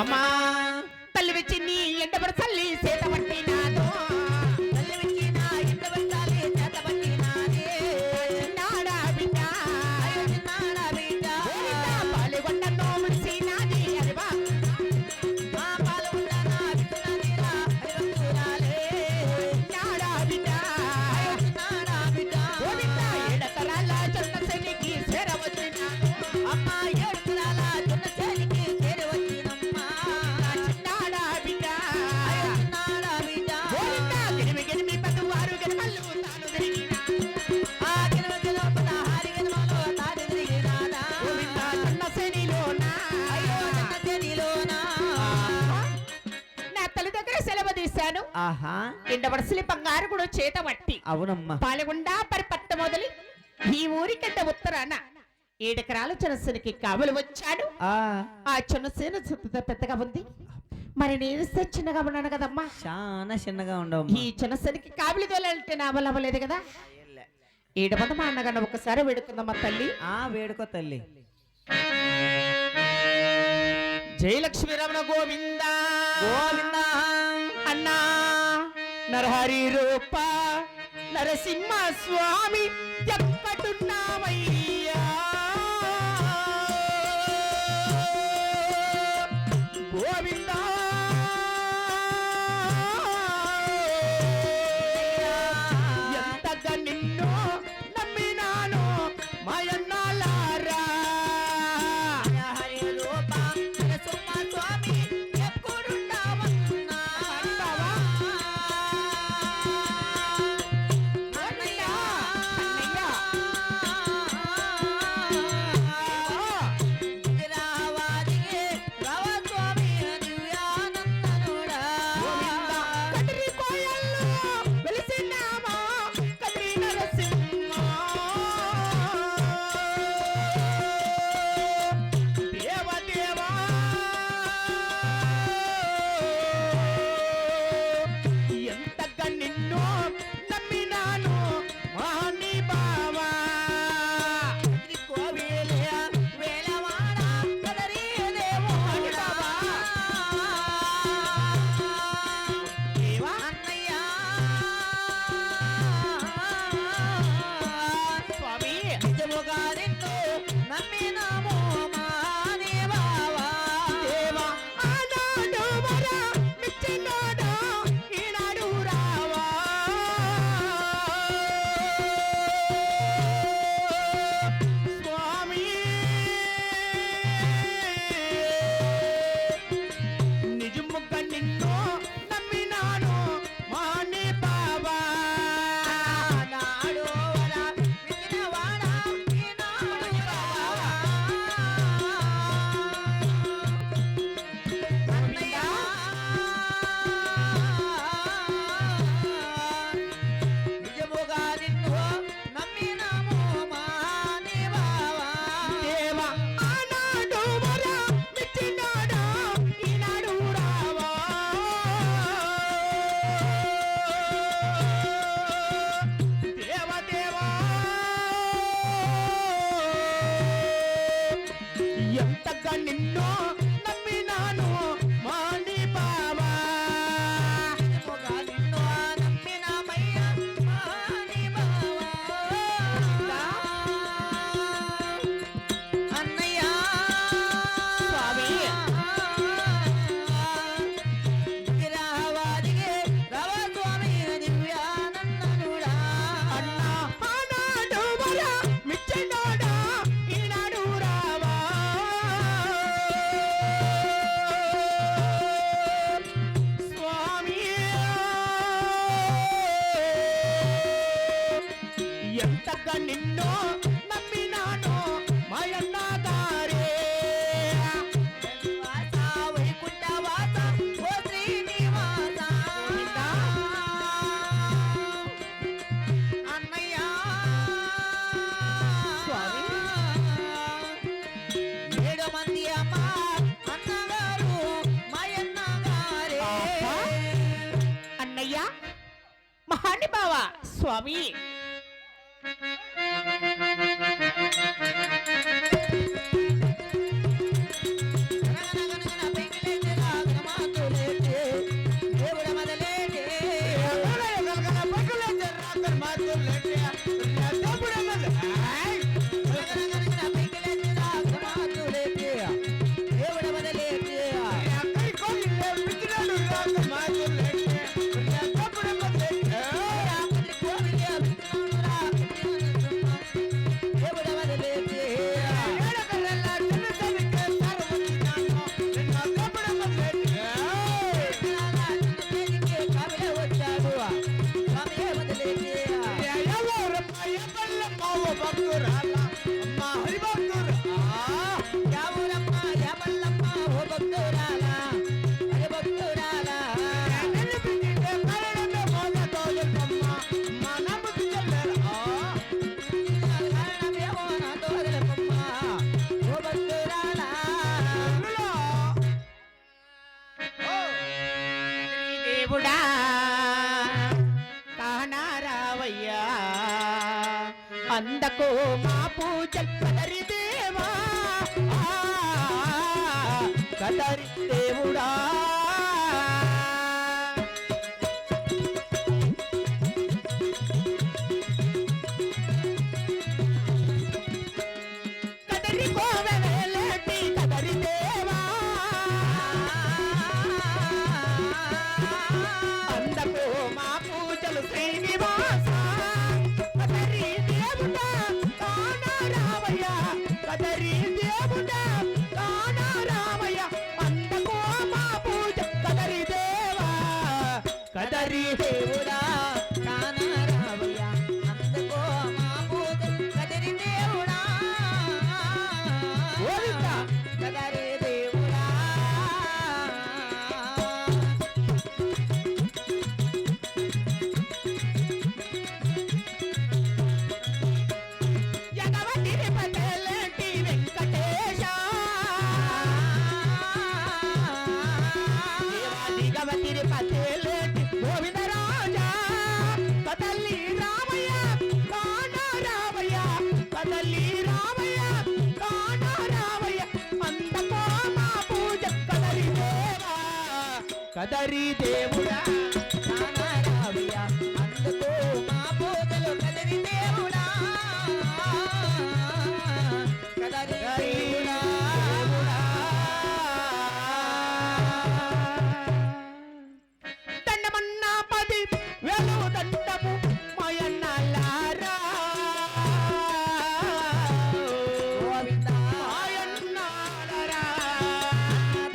అమ్మా తల్లి వచ్చి నీ ఎండబడ చల్లి చేత పట్టినాదో తల్లి వచ్చి నా ఎండబడ చల్లి చేత పట్టినాదే చిన్నాడా బిడ్డ చిన్నాడా బిడ్డ పాలుగొండ నోముడిసి నాది అరివా మా పాలుగొండ నా బిడ్డనదిరా అరివంతురాలే చిన్నాడా బిడ్డ చిన్నాడా బిడ్డ ఓ బిడ్డ ఏడతరాల జొన్న శనికి చేరవచ్చినా అమ్మా ఏడతరాల జొన్న శనికి చేరవచ్చినమ్మా చిన్నాడా బిడ్డ చిన్నాడా బిడ్డ ఓ బిడ్డ గిరిమి గిరిమి పదువారు గిరిమల్లు తాను తిరిగినా ఆ గిరిమి గిరిమి పదహారు గిరిమలు తాను తిరిగినాదా ఓ బిడ్డ జొన్న శనిలోనా అయ్యో జొన్న శనిలోనా నా తల్లి దగ్గర సెలవు తీశాను ఆహా ఎండబడసలి బంగారు కూడా చేత పట్టి అవునమ్మా పాలగొండ పరిపట్ట మొదలి ఈ ఊరికంట ఉత్తరాన 7 ఎకరాల చెనసేనకి కావలి వచ్చాడు ఆ చెనసేన పెద్దగా ఉంది మరి నేను చిన్నగా ఉన్నాను కదమ్మా చాలా చిన్నగా ఉండవు ఈ చెనసేనకి కావలి తోలంటే నా వల్ల అవ్వలేదు కదా 7 మంది మా అన్నగన్న ఒకసారి వేడుకుందామా తల్లి వేడుకో తల్లి జయలక్ష్మి రమణ గోవింద గోవింద అన్నా నరహరి రూప నరసింహ స్వామి ఎక్కడున్నావయ్యా గోవింద ఎంతగా నిన్ను నమ్మినాను మాయన్నాలారా హరి రూప నరసింహ స్వామి ఎక్కడున్నావన్నా స్వామి దేవుడా కానారావయ్యా అందకు మా పూజలు కదరి దేవా కదరి దేవుడా కదరి కోవెలేటి కదరి దేవా అందకు మా పూజలు శ్రీనివాస కదరి దేవుడా కానారావయ్య కదరి దేవుడా కానారావయ్య అందకు మా పూజ కదరి దేవా కదరి దేవుడా కానారావయ్య అందుకో మా పూజలు కదిరి దేవుడా గోవిందా కదరి దేవుడా యగవతి పటేలేటి వెంకటేశ దేవాదిగవతి పటేలేటి గోవిందరాజా కదలి రామయ్య కానారావయ్య కదలి రామయ్య కానారావయ్య అందకో మా పూజ కదరి దేవా కదరి దేవుడా కానారావయ్య అందుకో మా పూజలు కదిరి దేవుడా కదరి దేవుడా దండమన్నా 10,000 దండము మాయన్నలారా గోవిందా మాయన్నలారా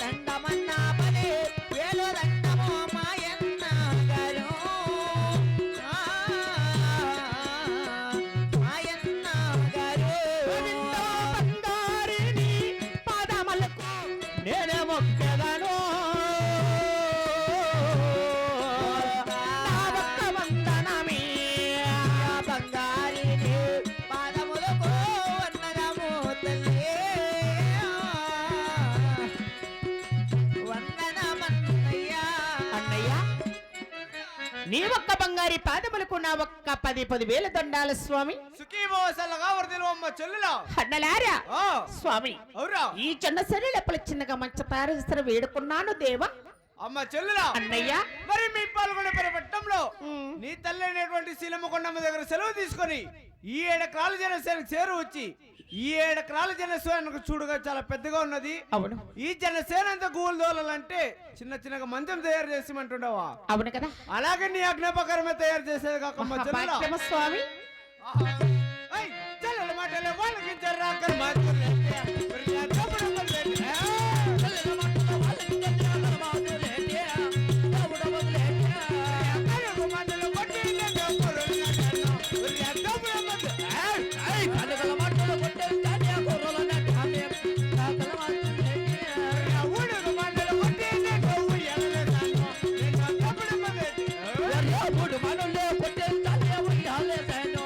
దండమన్నా 10,000 దండము మాయన్న గారు మాయన్న గారు గోవిందా బంగారిని పాదములకు నేనే మొక్కెదను నా ఒక్క వందనమే బంగారిని పాదములకు వందనము తల్లి వందనమన్నయ్యా అన్నయ్య నీ ఒక్క బంగారి పాదములకు నా ఒక్క 10,000 దండాల స్వామి సుఖీభవసల్లగా వరదిలోమ్మ చెల్లులా అన్నలారా ఆ స్వామి అవురా ఈ చిన్న శరీరపల చిన్నగా మంచి తయారు వేడుకున్నాను దేవా అమ్మ చెల్లులా అన్నయ్య మరి మీ పాల్గొనే పరిపట్టంలో నీ తల్లి అయినటువంటి శీలమ్మ కొండమ్మ దగ్గర సెలవు తీసుకొని ఈ 7 ఎకరాల జనసేనకు చేరు వచ్చి ఈ 7 ఎకరాల జనసేనకు చూడగా చాలా పెద్దగా ఉన్నది అవును ఈ జనసేన అంతా గూలు దోలాలంటే చిన్న చిన్నగా మంచం తయారు చేసిమంటుండవా అవును కదా అలాగే నీ ఆజ్ఞాపకరమే తయారు చేసేది కాకమ్మ చెల్లులా మహాభాగ్యమ స్వామి ఆహా. ఏయ్, చెల్లెల మాటలే వాళ్ళకి జర్రాకర్ మాటలే. మరి నా తమ్ముడు వదిలేటి. చెల్లెల మాటలే వాళ్ళకి జర్రాకర్ మాటలే. కనుక మాటలు కొట్టి నా తమ్ముడు నన్ను. మరి నా తమ్ముడు వదిలేటి. కనుకల మాటలు కొట్టి నా తమ్ముడు నా ఊడుగు మాటలు కొట్టి నా తమ్ముడు ఎగలేదాను. నా తమ్ముడు వదిలేటి. మూడు మనలే కొట్టేస్తానే ఉయ్యాలేసాను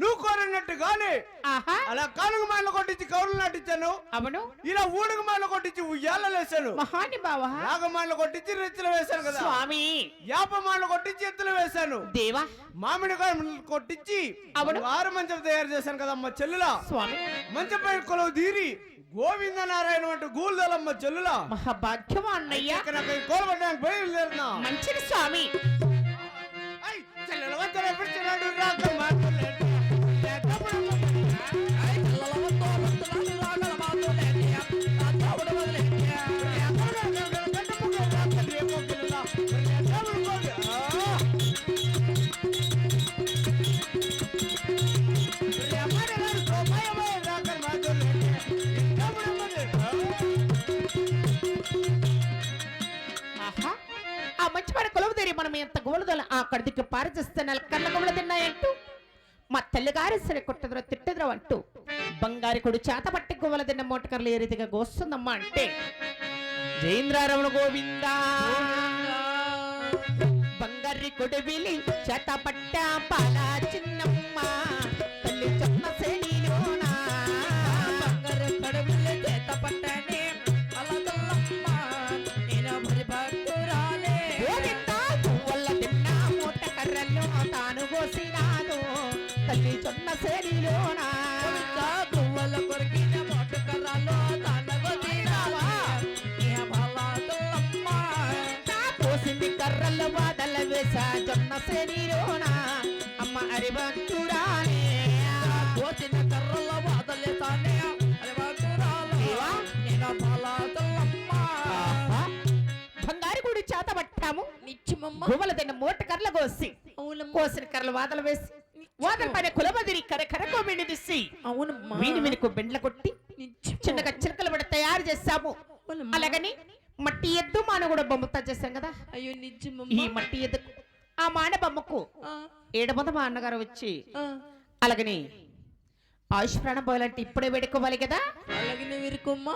నువ్వు కోరినట్టుగానే ఆహా అలా కానుక మాటలు కొట్టించి కౌరులు నాటించాను. అవును ఇలా ఊడుగు మాటలు కొట్టించి ఉయ్యాలేసాను. మహానుభావ రాగమాటలు కొట్టించి రెచ్చలు వేశాను కదా. స్వామి యాప మాటలు కొట్టించి ఎత్తులు వేశాను. దేవా మామిడికాయ కొట్టించి అవును. ఆరు మంచం తయారు చేశాను కదా అమ్మ చెల్లులా. స్వామి మంచం పైన కొలువు తీరి గోవింద నారాయణ వంటి గూల్దలమ్మ చెల్లులా. మహాభాగ్యమా అన్నయ్య కోలబడ్డానికి బయలుదేరున్నా. మంచిది స్వామి ఐ, చెల్లెల వంతెన పిలిచినాడు రాక మాటలేట. ఆ కడిదికి పారచేస్తే కళ్ళ కమల తిన్నాయంటూ మా తల్లిగారి సరే కొట్టదురా తిట్టదురా అంటూ బంగారి కొడు చేత పట్టి గువ్వల తిన్న మోటకర్లు ఏ రీతిగా గోస్తుందమ్మా అంటే జయేంద్రరమణ గోవిందా బంగారి కొడు విలి చేత పట్ట పాల చిన్నమ్మ తల్లి చెమ్మ సేనిలోనా బంగారు కడుపులు చేత పట్టనే అలదల్లమ్మ నేను మరి భక్తురాలే గోవిందా గువ్వల తిన్న మోటకర్రలు తాను గోసినాను తల్లి చెమ్మ సేనిలోనా గువ్వల కొరికిన మోటకర్రలో తానగొదిరావా ఏ భలదల్లమ్మ కోసింది కర్రలు బాధల వేసా జొన్న శరీరోనా అమ్మ అరిభక్తురానే కోసిన కర్రల బాధలేతానే అది భక్తురాలే దేవా. నేను భలదల్లమ్మ బంగారు గుడి చేత పట్టాము నిత్యమమ్మ గువ్వల తిన్న మూట కర్రలు కోసి అవునమ్మ కోసిన కర్రలు వాదలు వేసి వాదల పైన కులబదిరి కరకరకో బిండి తీసి అవునమ్మా వీని వెనుక బెండ్ల కొట్టి నిత్యం చిన్నగా చిలకలు పడి తయారు చేస్తాము అవునమ్మా. అలాగని మట్టి ఎద్దు మాన కూడా బొమ్మ తయారు చేస్తాం కదా అయ్యో ఈ నిత్యమమ్మ మట్టి ఎద్దు ఆ మాన బొమ్మకు ఏడమంది మా అన్నగారు వచ్చి అలాగని ఆయుష్ ప్రాణం పోయాలంటే ఇప్పుడే వేడుకోవాలి కదా అలాగే నువ్వు ఇరుకోమ్మా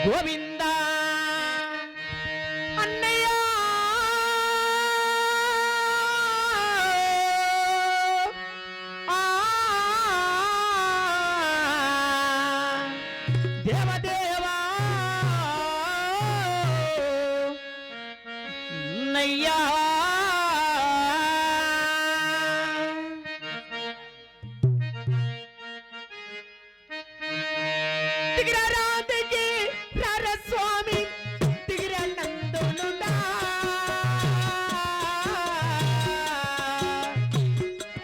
గోవిందా అన్నయ్య ఆ దేవదేవా అన్నయ్యా దిగిరారాదికి రార స్వామి దిగిరా నందునుడా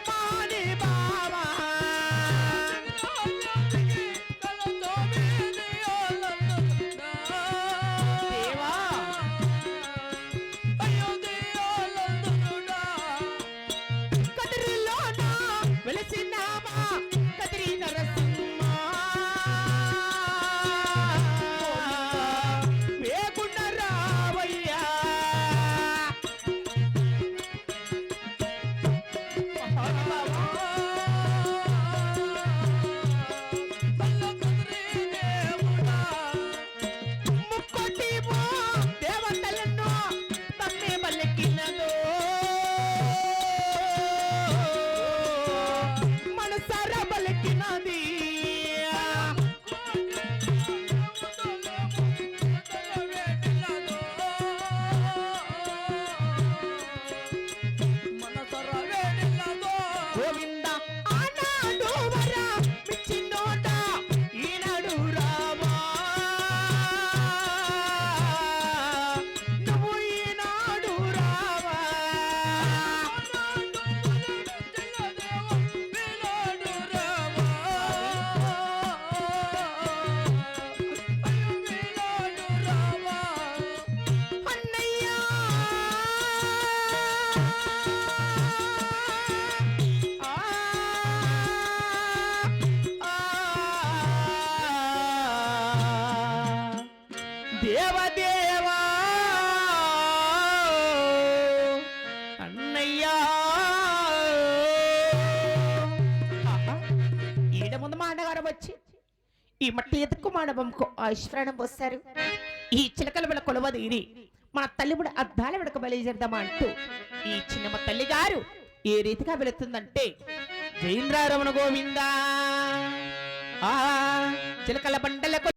మాని బావా దేవా కదిరిలోన వెలసినావా కదిరి నరసింహ వేగుండ రావయ్యా ముక్కోటి దేవతలను తమ్మే బలికినదో మనసార బలికినది గోవింద ఆనాడు వరా మిచ్చినోట ఈనాడు రావా నువ్వు ఈనాడు రావా అన్నయ్యా ఆ దేవదేవా అన్నయ్యా ఈడ ముందు మా అన్నగారు వచ్చి ఈ మట్టి ఎదుక్కు మానవంకు ఆయుష్ప్రాణం పోస్తారు ఈ చిలకల విడ కొలవ తీరి మన తల్లి కూడా అద్దాల విడక బలిచేద్దామా అంటూ ఈ చిన్నమ్మ తల్లి గారు ఏ రీతిగా వెళుతుందంటే జయేంద్రరమణ గోవిందా ఆ చిలకల బండలకు